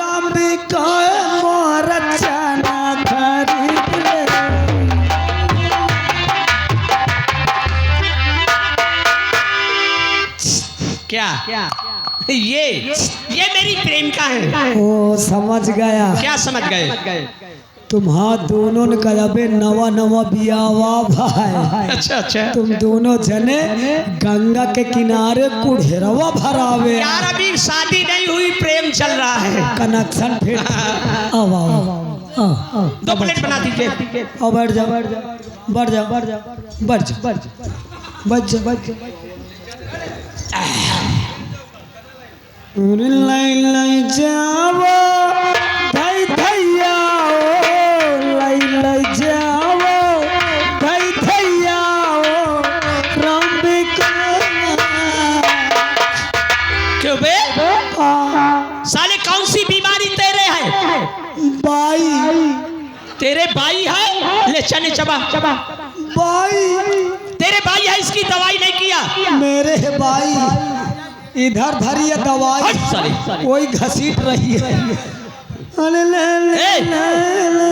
रामिका मोर चना खरीद ले। क्या ये मेरी प्रेमिका है। ओ समझ गया। क्या समझ गए? तुम्हारा दोनों ने कहा बे नवा नवा बियावा भाई। अच्छा अच्छा। तुम दोनों जने गंगा के किनारे कुढ़ेरवा भरावे। यार अभी शादी नहीं हुई, प्रेम चल रहा है। कनेक्शन फिर आओ आओ 2 प्लेट बना दीजिए। आओ बैठ जा बैठ जा बैठ जा बैठ जा बैठ जा बैठ जा बैठ जा। लाई लाई जावो धई धैया लाई लाई जावो धई धैया रामिका। क्यों बे? साले कौन सी बीमारी तेरे है? बाई तेरे बाई है? ले चने चबा बाई तेरे बाई है, इसकी दवाई नहीं किया? मेरे है बाई, इधर धरिए दवाई, कोई घसीट रही है। ए,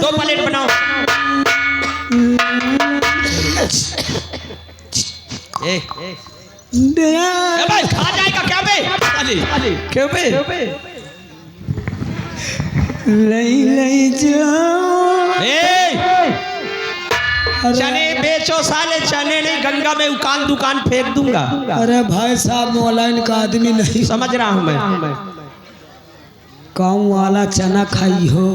2 प्लेट बनाओ। ए भाई खा जाएगा क्या बे? क्यों बे? लई लई जाओ। चने बेचो साले, चने नहीं गंगा में उकान दुकान फेंक दूंगा। अरे भाई साहब मोलाइन का आदमी नहीं। समझ रहा हूँ मैं। गाँव वाला चना खाई हो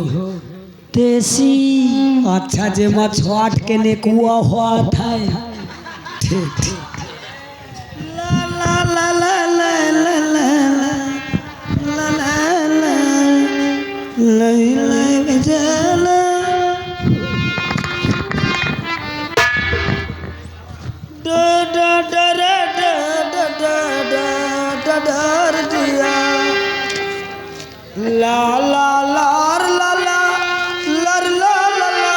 देसी। अच्छा जे मछुआट के नेकुआ हुआ था। ठीक ठीक। ला ला ला ला ला ला ला ला ला ला लाई लाई जाला। डर दिया ला ला लार ला ला लर ला ला ला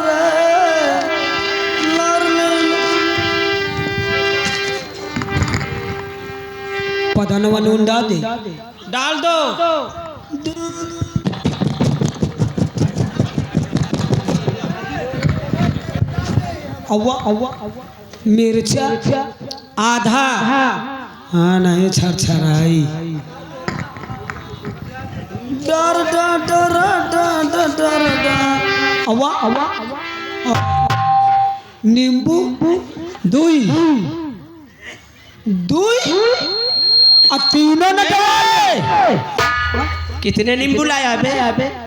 रे लर पधनवा नून डाल दो। अव्वा अव्वा मिर्चा आधा। हाँ नहीं छरछराई। डर डर डर डर डर डर। अव्वा अव्वा नींबू दुई तीनों न डाले। कितने नींबू लाया बे?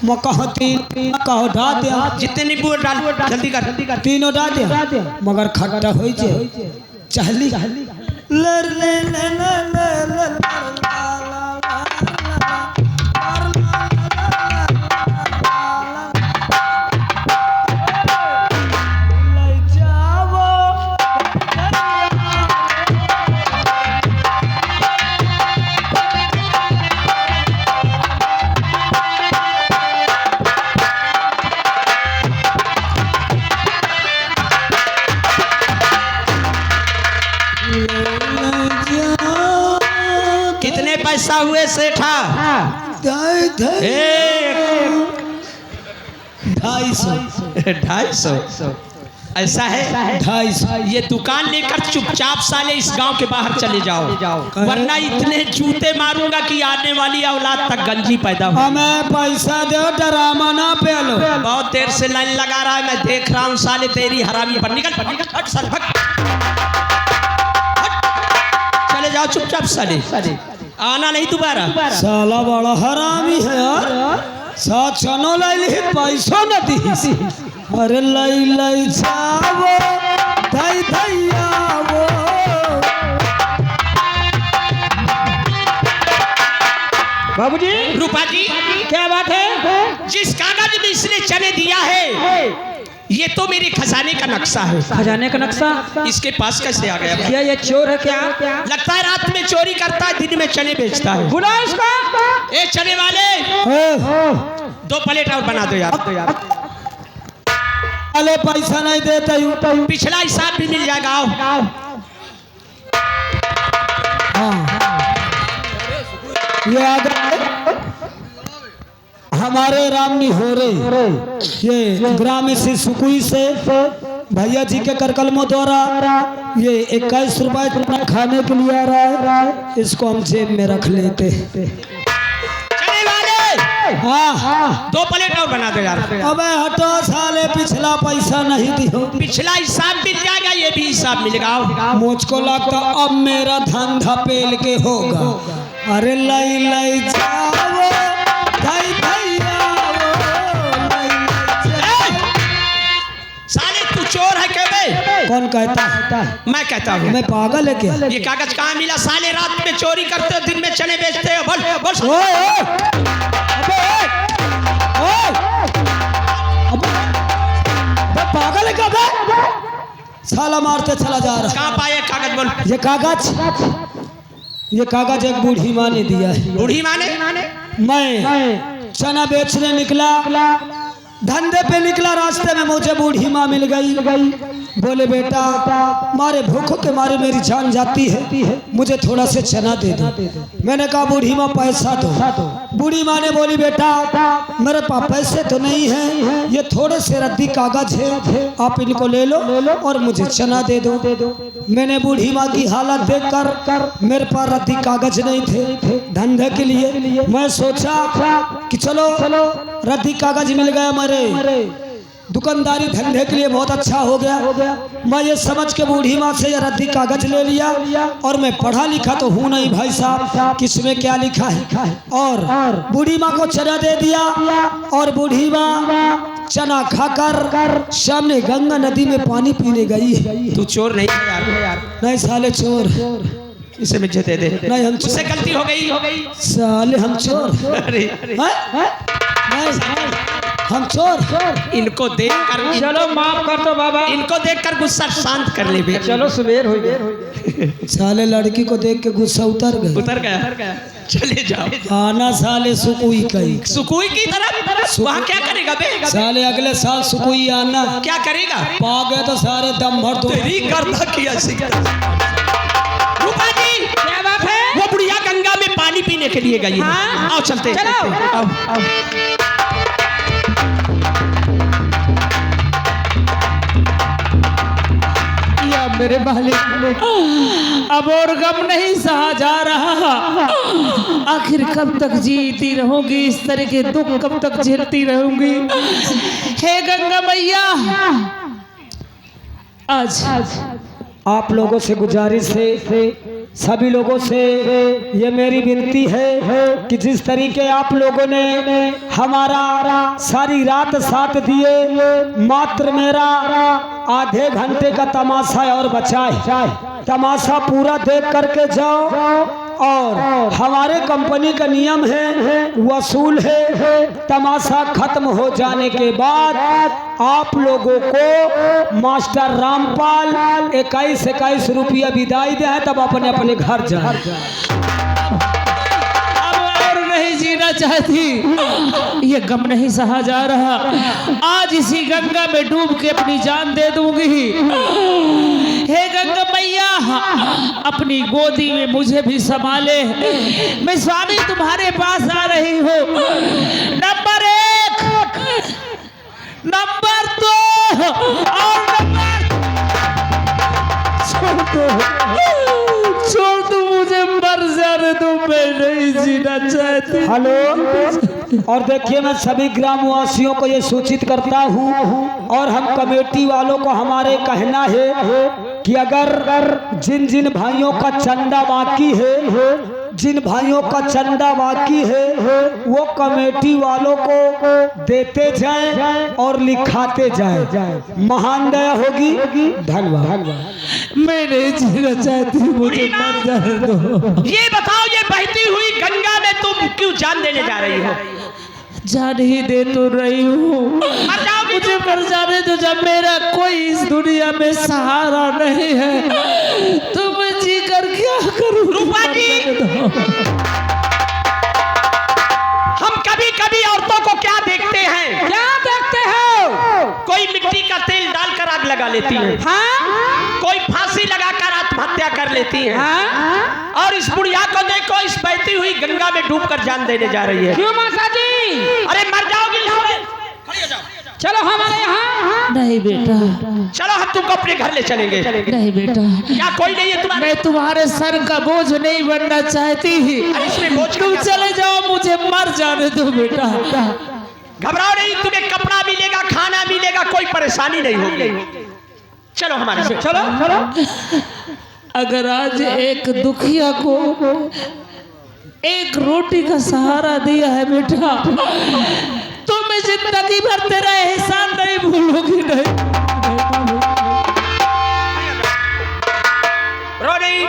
मैं कहो 3 कहो डाल दिया। जितने नींबू डाल जल्दी कर। तीनों डाल दिया मगर खट्टा हो जाए। चहली लर ले ले ले ले कितने पैसा हुए सेठा? 250। ऐसा है 250। ये दुकान लेकर चुपचाप साले इस गांव के बाहर चले जाओ, वरना इतने जूते मारूंगा कि आने वाली औलाद तक गंजी पैदा हो। हमें पैसा दो, ड्रामा ना पेलो। बहुत देर से लाइन लगा रहा है, मैं देख रहा हूँ साले तेरी हरामी पर। निकल हट साले, भग चले जाओ चुपचाप साले, आना नहीं दोबारा। साला बड़ा हरामी है यार। साथ चनो लाई पैसों न दी। अरे लाई लाई जावो धई धैया वो। बाबूजी, रूपा जी, क्या बात है? जिस कागज में इसने चने दिया है ये तो मेरे खजाने का नक्शा है। खजाने का नक्शा इसके पास कैसे आ गया? क्या ये चोर है क्या? लगता है रात में चोरी करता है, दिन में चने बेचता है। बुला इसको। ए चने वाले, 2 प्लेट और बना दो यार। अरे पैसा नहीं देता हूँ। पिछला हिसाब भी मिल जाएगा। आओ। हाँ ये आ गया। हमारे राम निहोरे ये ग्राम से सुकुई से भैया जी के करकलमों द्वारा ये 21 रुपए खाने के लिए आ रहा है, इसको हम जेब में रख लेते। चने वाले हाँ 2 प्लेट और बना दो यार। अबे हटो साले, पिछला पैसा नहीं दियो। पिछला हिसाब मिल जाएगा, ये भी हिसाब मिलेगा। मुझको लगता अब मेरा धंधा पेल के होगा। अरे लाई लाई जाओ भाई भैया, साले तू चोर है क्या बे? कौन कहता है? मैं कहता हूँ। मैं पागल है क्या? ये कागज कहाँ मिला? साले रात में चोरी करते हो, दिन में चने बेचते हो। बोल बोल। ओए ओए अबे ओए अबे पागल है क्या बे? साला मारते चला जा रहा। कहाँ पाए कागज? बोल। ये कागज एक बूढ़ी माँ ने दिया है। बूढ़ी माने? मैं चना बेचने निकला, धंधे पे निकला, रास्ते में मुझे बूढ़ी माँ मिल गई। बोले बेटा मारे भूख के मारे मेरी जान जाती है, मुझे थोड़ा से चना दे दो। मैंने कहा बूढ़ी माँ पैसा दो। बूढ़ी माँ ने बोली बेटा मेरे पास पैसे तो नहीं है, ये थोड़े से रद्दी कागज है, आप इनको ले लो और मुझे चना दे दो। मैंने बूढ़ी माँ की हालत देख कर, मेरे पास रद्दी कागज नहीं थे धंधे के लिए, मैं सोचा कि चलो रद्दी कागज मिल गया, मेरे दुकानदारी धंधे के लिए बहुत अच्छा हो गया। मैं ये समझ के बूढ़ी माँ से ये रद्दी कागज ले लिया, और मैं पढ़ा लिखा तो हूँ नहीं भाई साहब, किसमें क्या लिखा है, और बूढ़ी माँ को चना दे दिया। और बूढ़ी माँ चना खाकर सामने गंगा नदी में पानी पीने गई। तू चोर नहीं है यार। नहीं साले चोर, इसे मुझे दे दे। नहीं हम मुझसे गलती हो गई। साले हम चोर। अरे हम चोर। इनको देख कर, चलो माफ कर दो बाबा, इनको देखकर गुस्सा शांत कर ले बे। चलो सुबेर हो गया। साले लड़की को देख के गुस्सा उतर गया। चले जाओ। आना साले सुकुई कई, सुकुई की तरफ वहाँ क्या करेगा बे? साले अगले साल सुकुई आना। क्या करेगा? पागे तो सारे दम भर तो तेरी करता किया रूपा जी, क्या बात है? वो बुढ़िया गंगा में पानी पीने के लिए गई है। आओ चलते। आओ। मेरे मालिक अब और गम नहीं सहा जा रहा। आखिर कब तक जीती रहूंगी, इस तरह के दुख कब तक झेलती रहूंगी? हे गंगा मैया, आज आप लोगों से गुजारिश है, सभी लोगों से ये मेरी विनती है कि जिस तरीके आप लोगों ने हमारा सारी रात साथ दिए, मात्र मेरा आधे घंटे का तमाशा और बचा है। तमाशा पूरा देख करके जाओ। और हमारे कंपनी का नियम है, वसूल है, तमाशा खत्म हो जाने के बाद आप लोगों को मास्टर रामपाल 21 रुपया विदाई दे, तब अपने अपने घर जाए। नहीं जीना चाहती, ये गम नहीं सहा जा रहा। आज इसी गंगा में डूब के अपनी जान दे दूंगी। हे गंगा मैया, अपनी गोदी में मुझे भी संभाले। मैं स्वामी तुम्हारे पास आ रही हूँ। नंबर 1, नंबर 2 और नंबर छोड़ दो, मुझे मर जाने दो, मैं नहीं जीना चाहती। हेलो, और देखिए मैं सभी ग्रामवासियों को ये सूचित करता हूँ, और हम कमेटी वालों को हमारे कहना है कि अगर जिन जिन भाइयों का चंदा बाकी है, जिन भाइयों का चंदा बाकी है, वो कमेटी वालों को देते जाएं और लिखाते जाएं। महान दया होगी। धन्यवाद। मैं नहीं जीना चाहती, मुझे मर जाने दो। ये बताओ, ये बहती हुई गंगा में तुम क्यों जान देने जा रही हो? जान ही दे तो रही हूँ, मुझे मर जाने दो। जब मेरा कोई इस दुनिया में सहारा नहीं है तो मैं जी कर क्या करूँ? रूपा जी, हम कभी कभी औरतों को क्या देखते हैं? क्या देखते हो? कोई मिट्टी का तेल डालकर आग लगा लेती है, कोई फांसी लगाकर आत्महत्या कर लेती है, और इस बुढ़िया को देखो, इस बहती हुई गंगा में डूबकर जान देने जा रही है। क्यों माता जी? अरे मर नहीं बेटा, चलो हम तुमको अपने घर ले चलेंगे। नहीं बेटा, क्या कोई नहीं है तुम्हारे? मैं तुम्हारे सर का बोझ नहीं बनना चाहती। अरे इसमें बोझ तुम क्या? चले जाओ, मुझे मर जाने दो बेटा। घबराओ नहीं, तुम्हें कपड़ा मिलेगा, खाना मिलेगा, कोई परेशानी नहीं होगी। चलो हमारे साथ। चलो। अगर आज एक दुखिया को एक रोटी का सहारा दिया है बेटा, तो मैं जिंदगी भर तेरा एहसान नहीं भूलूंगी। नहीं रो नहीं,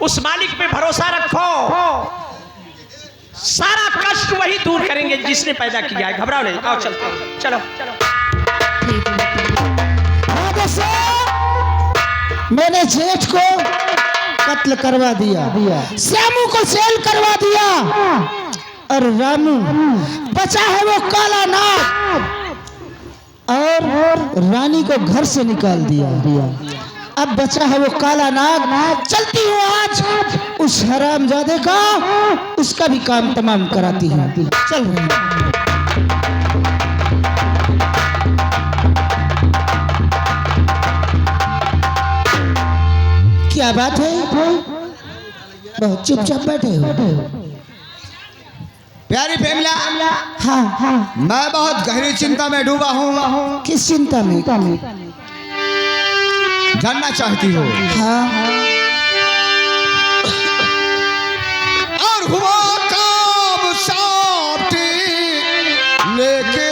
उस मालिक पे भरोसा रखो, सारा कष्ट वही दूर करेंगे जिसने पैदा किया है। घबराओ नहीं, आओ चलते हैं। चलो मैंने जेठ को कत्ल करवा दिया, श्यामू को जेल करवा दिया, और रामू बचा है वो काला नाग, और रानी को घर से निकाल दिया। अब बचा है वो काला नाग। चलती हूँ आज उस हरामजादे का, उसका भी काम तमाम कराती हूँ। चल रही हूँ। क्या बात है, बहुत चुपचाप बैठे हो? प्यारी प्रेमला, हाँ, मैं बहुत गहरी चिंता में डूबा हूँ। किस चिंता में? जानना चाहती हो? हाँ, और हुआ काम साथी लेके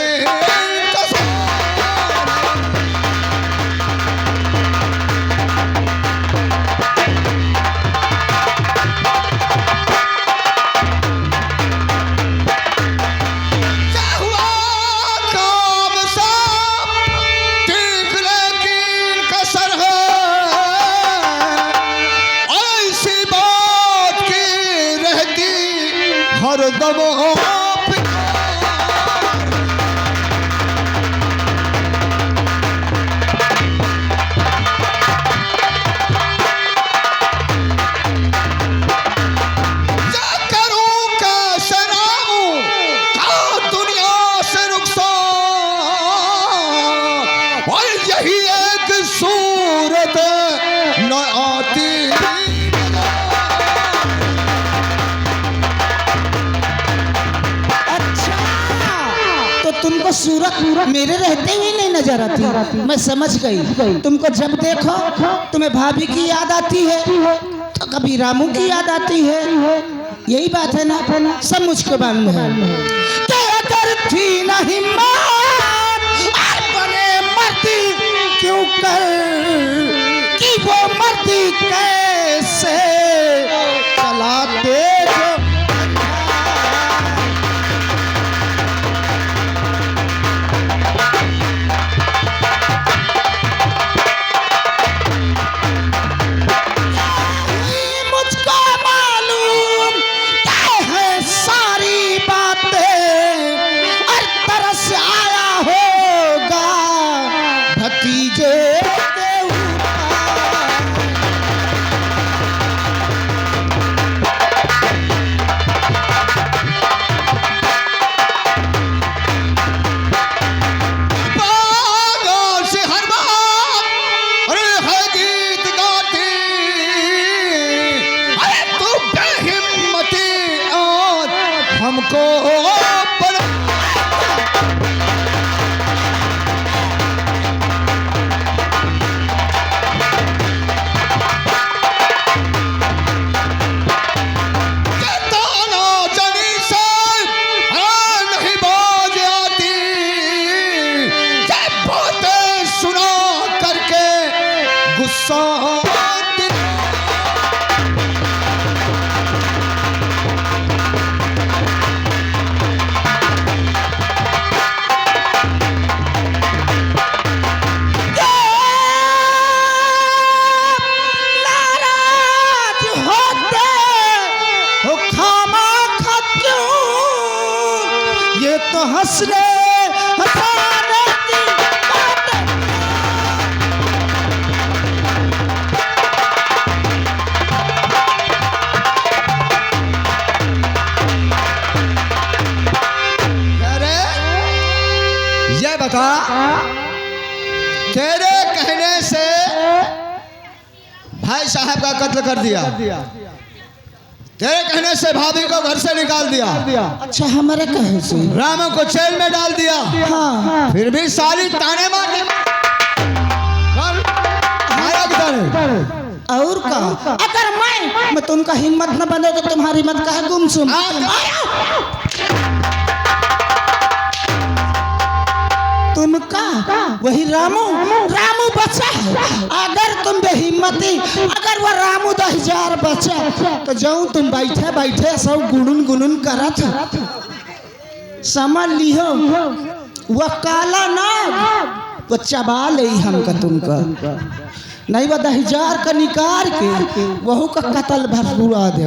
तुमको सूरत मेरे रहते हुए नहीं नजर आती। मैं समझ गई, तुमको जब देखो तुम्हें भाभी की याद आती है, तो कभी रामू की याद आती है। यही बात है ना, सब मुझको मालूम है। तो अगर थी ना हिम्मत बने मरती क्यों कर, कि वो मरती कैसे चलाते जो हंसने हंसाने की बात। अरे ये बता, तेरे कहने से भाई साहब का कत्ल कर दिया, तेरे कहने से भाभी को घर से निकाल दिया, अच्छा हमारे कहे से रामू को जेल में डाल दिया, हाँ फिर भी सारी ताने मारने मारा किधर? और का अगर मैं तुमका हिम्मत न बने तो तुम्हारी मत कहे गुमसुम। तुमका वही रामू बचा है। अगर तुम बेहिम्मती, अगर वो रामू 10,000 बचा तो जाऊं तुम बैठे बैठे सब गुनगुन करत समझ लियो। वो काला नाग वो चबा ले हमका तुमका नहीं, वो 10,000 का निकाल के वहू का कत्ल भरपूरा दे।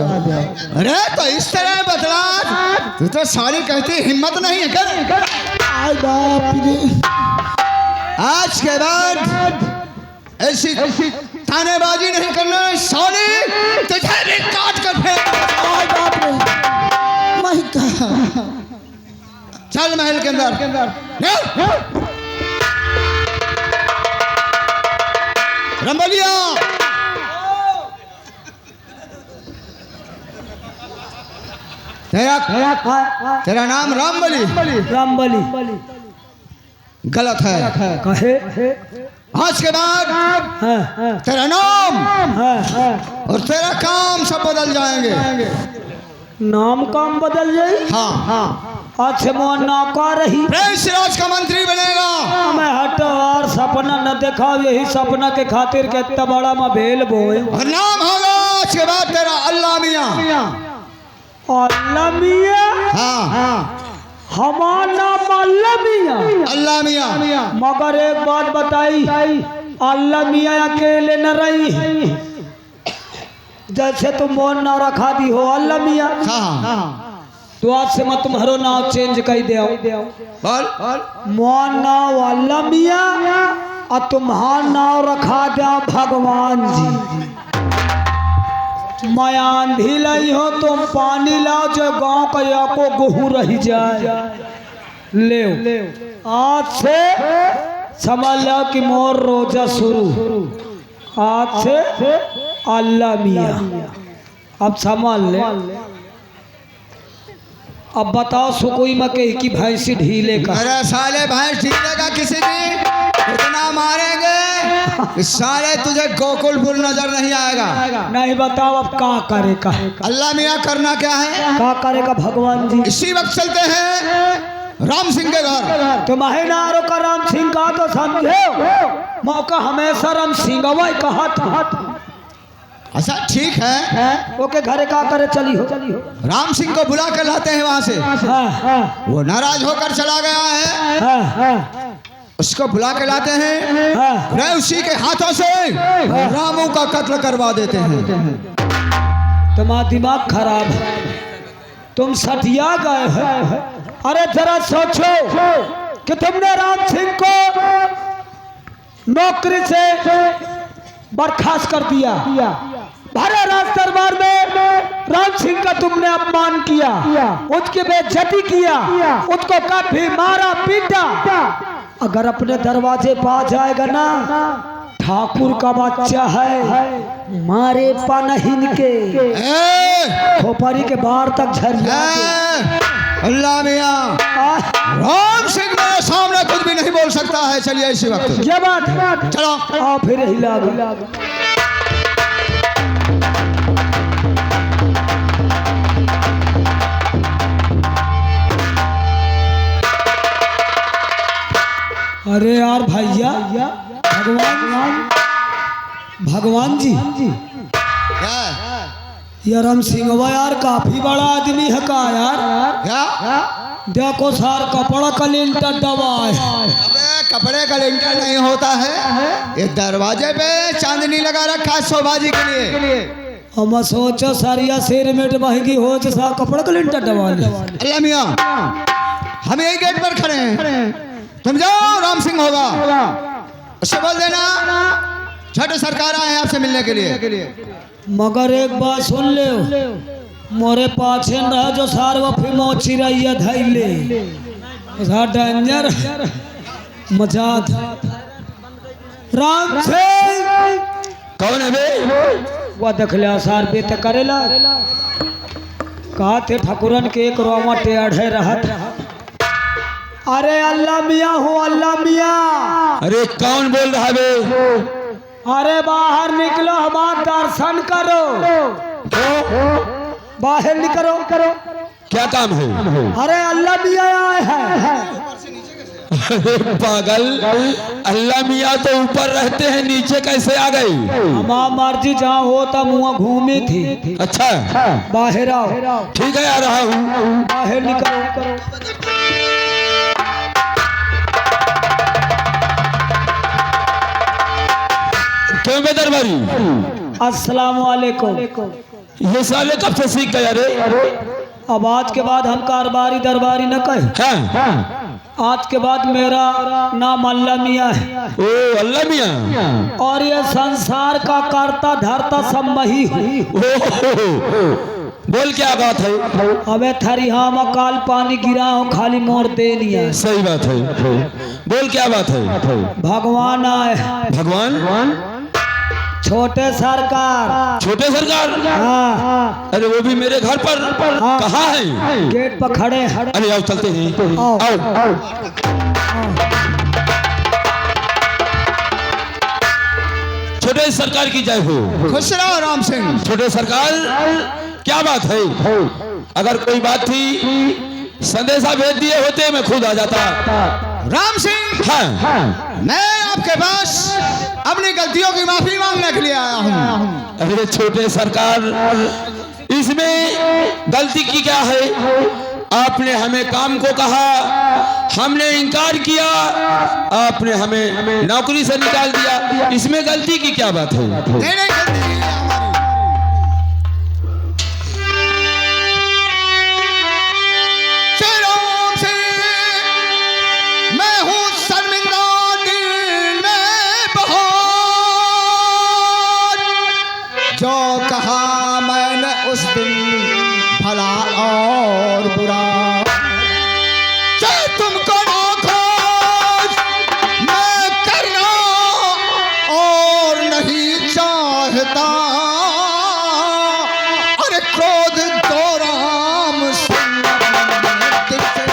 अरे तो इस तरह बदला, तू तो सारी कहती हिम्मत नहीं है कर। आय बाप रे, आज के बाद ऐसी तानेबाजी नहीं करना, साली तुझे भी काट कर फेंक। आय बाप रे, मैं कहा चल महल के अंदर। रंबलिया तेरा नाम रामबली गलत है। कहे आज के बाद तेरा नाम और तेरा काम सब बदल जाएंगे। नाम काम बदल जाए। हाँ, आज से मोहन नौका रही, राज का मंत्री बनेगा। मैं हटो और सपना न देखा, यही सपना के खातिर के इतना बड़ा मैं भेल बोए। और नाम होगा आज के बाद तेरा अल्लाह मियाँ। अल्लाह मियाँ? हाँ, हमारा नाम अल्लाह मियाँ। मगर एक बात बताई, अल्लाह मियाँ अकेले न रही, जैसे तुम मोहन नाव रखा दी हो अल्लाह मियाँ, तो आज से मैं तुम्हारो नाम चेंज कर दे। मोहन नाव अल्लाह मियाँ और तुम्हारा नाम रखा दिया भगवान जी। मैं आंधी लाई हो, तुम पानी लाओ, जो गांव का याको गुहू रही जाए। ले आज से समझ लो कि मोर रोजा शुरू, आज से अल्लाह मियाँ। अब समझ ले, अब बताओ सुकोई में की भैंसी ढीले का। अरे साले भैंस ढीले का किसी भी इतना मारेंगे साले तुझे गोकुलपुर नजर नहीं आएगा। नहीं बताओ अब का करे का। अल्लाह मियाँ करना क्या है? का करे का भगवान जी? इसी वक्त चलते हैं राम सिंह के घर। तुम्हें नारो का राम सिंह का तो समझो, मौका हमेशा राम सिंह वही कहा था। अच्छा ठीक है, ओके घरे का करे चली हो। राम सिंह को बुला कर लाते हैं वहां से। वो नाराज होकर चला गया है, उसको बुला के लाते हैं, मैं उसी के हाथों से रामू का कत्ल करवा देते हैं। तुम्हारा दिमाग खराब है, तुम सटिया गए हो। अरे जरा सोचो कि तुमने राम सिंह को नौकरी से बर्खास्त कर दिया, भरे राज दरबार में राम सिंह का तुमने अपमान किया, उसकी बेइज्जती किया, उसको काफी मारा पीटा। अगर अपने दरवाजे पा जाएगा ना, ठाकुर का बच्चा है, मारे पनहिन के खोपड़ी के बाहर तक झरिया। अल्लाह मियाँ, राम सिंह मेरे सामने कुछ भी नहीं बोल सकता है। चलिए इसी वक्त ये बात है, चलो आओ फिर हिला। अरे यार भैया, भगवान जी, यार राम सिंह यार काफी बड़ा आदमी है का यार। देखो सार कपड़ा का लिंटर दबा है। अबे कपड़े का लिंटर नहीं होता है, ये दरवाजे पे चांदनी लगा रखा है शोभाजी के लिए। हम सोचो सारिया सिरमेंट महंगी हो तो सार कपड़ा का लिंटर दबा ले। अल्लाह मियाँ, हम यही गेट पर खड़े हैं, तुम जाओ, राम सिंह होगा, उससे बोल देना छठ सरकार आए हैं आपसे मिलने के लिए। मगर एक बात सुन ले, मोरे पाछे रह जो सार वफी मोची रही है धैले डेंजर मजा। राम सिंह कौन है बे? वो देख लिया सार पे ते करेला कहा थे ठाकुरन के एक रोमा टेढ़े रहत। अरे अल्लाह मियाँ हूँ अल्लाह मियाँ। अरे कौन बोल रहा है बे? अरे बाहर निकलो हमारा दर्शन करो। बाहर निकलो करो। क्या काम है? अरे अल्लाह मियाँ आए हैं। अरे पागल, अल्लाह मियाँ तो ऊपर रहते हैं, नीचे कैसे आ गई? हमारा मर्जी जहाँ हो तब मुँह घूमी थी। अच्छा बाहर आओ। ठीक है, आ रहा हूँ। बाहर निकलो करो। क्यों बे दरबारी? अस्सलाम वालेकुम। ये साले कब से सीख गया रे? अब आज के बाद हम कारबारी दरबारी न कहे। हाँ। आज के बाद मेरा नाम अल्लाह मियाँ है। ओ अल्लाह मियाँ। और ये संसार का करता धरता सब मही हूँ। बोल क्या बात है? अबे थरी हम काल पानी गिरा हूँ खाली मोर दे लिया। सही बात है। बोल क्या बात है? भगवान आए। भगवान? छोटे सरकार। छोटे सरकार? हाँ। अरे वो भी मेरे घर पर? हाँ। कहाँ है? गेट पर खड़े हैं। अरे आओ चलते हैं। आओ। आओ। छोटे सरकार की जय हो। खुश रहो राम सिंह। छोटे सरकार, क्या बात है? अगर कोई बात थी संदेशा भेज दिए होते, मैं खुद आ जाता। राम सिंह, हाँ। मैं आपके पास अपनी गलतियों की माफी मांगने के लिए आया हूँ। अरे छोटे सरकार, इसमें गलती की क्या है? आपने हमें काम को कहा, हमने इनकार किया, आपने हमें नौकरी से निकाल दिया, इसमें गलती की क्या बात है? नहीं गलती नहीं है हमारी। श्री राम सिंह, मैं हूँ शर्मिंदा दिल में बहार। जो कहा मैंने उस दिन भला और बुरा, चाहे तुमको ना खोज मैं करना और नहीं चाहता। अरे क्रोध तो राम सिंह दिल से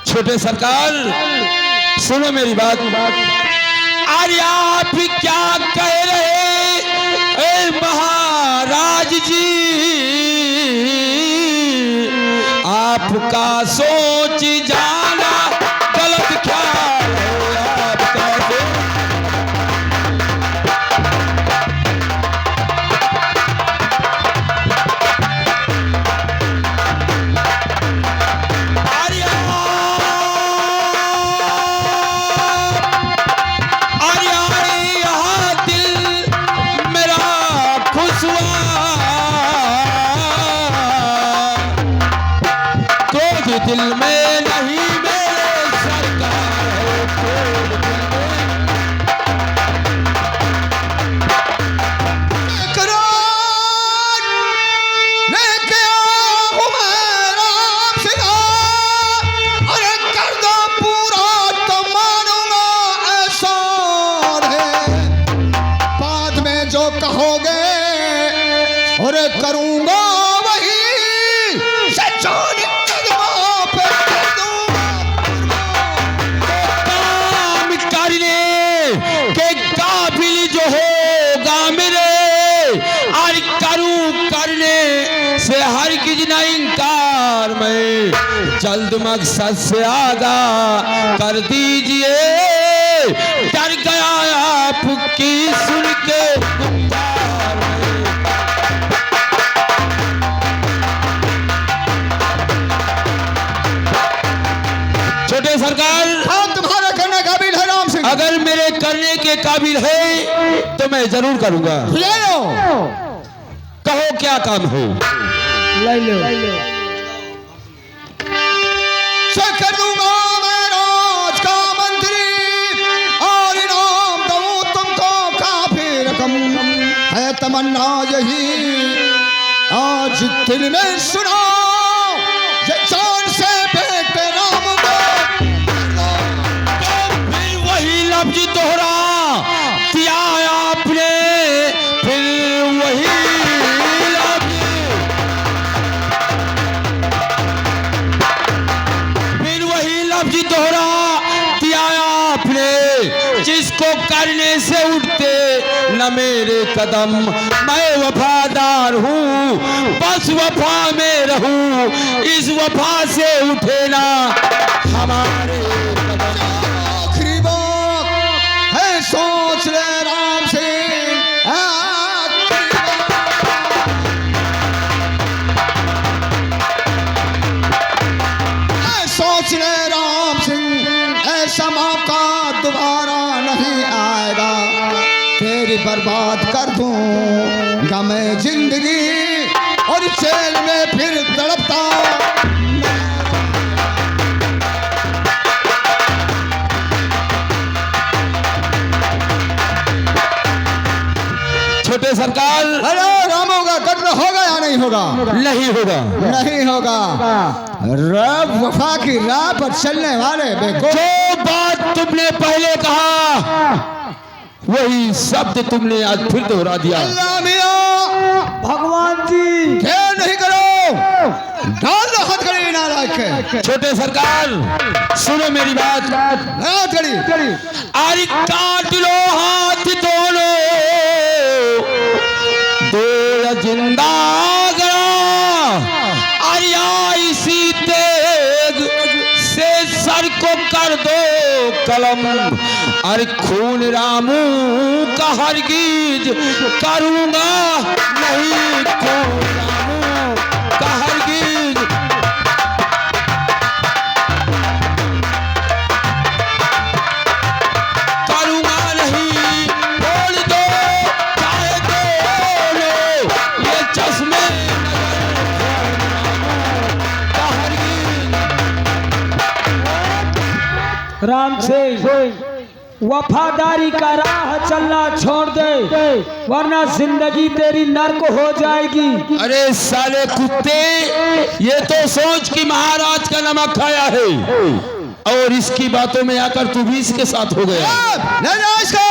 छोटे सरकार, सुनो मेरी बात। अरे आप क्या कह रहे ए महाराज जी? आपका सोच जाना गलत ख्याल है। आपका दिल में नहीं मेरे सरकार है। कहोगे और करूंगा वही सच्चाई कदमों पे कर दूंगा। काम करने के काबिल जो होगा मेरे, और करूं करने से हरगिज न इनकार। मैं जल्द मकसद से आगा कर दीजिए। डर गया आपकी सुन के छोटे सरकार। हाँ, तुम्हारा करने काबिल है राम सिंह। अगर मेरे करने के काबिल है तो मैं जरूर करूंगा। ले लो, कहो क्या काम है? ले लो। कर दूंगा मैं राज का मंत्री। तमन्ना यही आज दिल में सुना, ये जान से बेटे राम फिर वही लफ्ज दोहरा दिया आपने, फिर वही लफ्ज, फिर वही लफ्ज दोहरा दिया आपने, जिसको करने से उठते न मेरे कदम। मैं वफादार हूँ, बस वफा में रहूँ, इस वफा से उठे ना हमारे कदम। आखिरी बात है सोच ले राम सिंह, आखिरी बात है सोच ले राम सिंह, ऐसा मौका दोबारा नहीं आएगा, तेरी बर्बाद कर दूं गमे जिंदगी और जेल में फिर तड़पता। छोटे सरकार, अरे रामों का कत्ल होगा या नहीं होगा? नहीं होगा। नहीं होगा। रब वफा की राह पर चलने वाले बेको, जो बात तुमने पहले कहा वही शब्द तुमने आज फिर दोहरा दिया। अल्लाह मियां भगवान जी खेल नहीं करो, डाल दो हथकड़ी नालायक के। छोटे सरकार सुनो मेरी बात, हथकड़ी अरे काट लो हाथ दोनों, दो जिंदा गया, अरे इसी तेग से सर को कर दो कलम, अरे खून रामू का हरगिज करूंगा नहीं, खून रामू का हरगिज। करूंगा नहीं, बोल दो चाहे दो लो, ये चश्मे का हरगिज। राम सिंह वफादारी का राह चलना छोड़ दे, वरना जिंदगी तेरी नर्क हो जाएगी। अरे साले कुत्ते, ये तो सोच कि महाराज का नमक खाया है और इसकी बातों में आकर तू भी इसके साथ हो गया। ले जाओ इसको।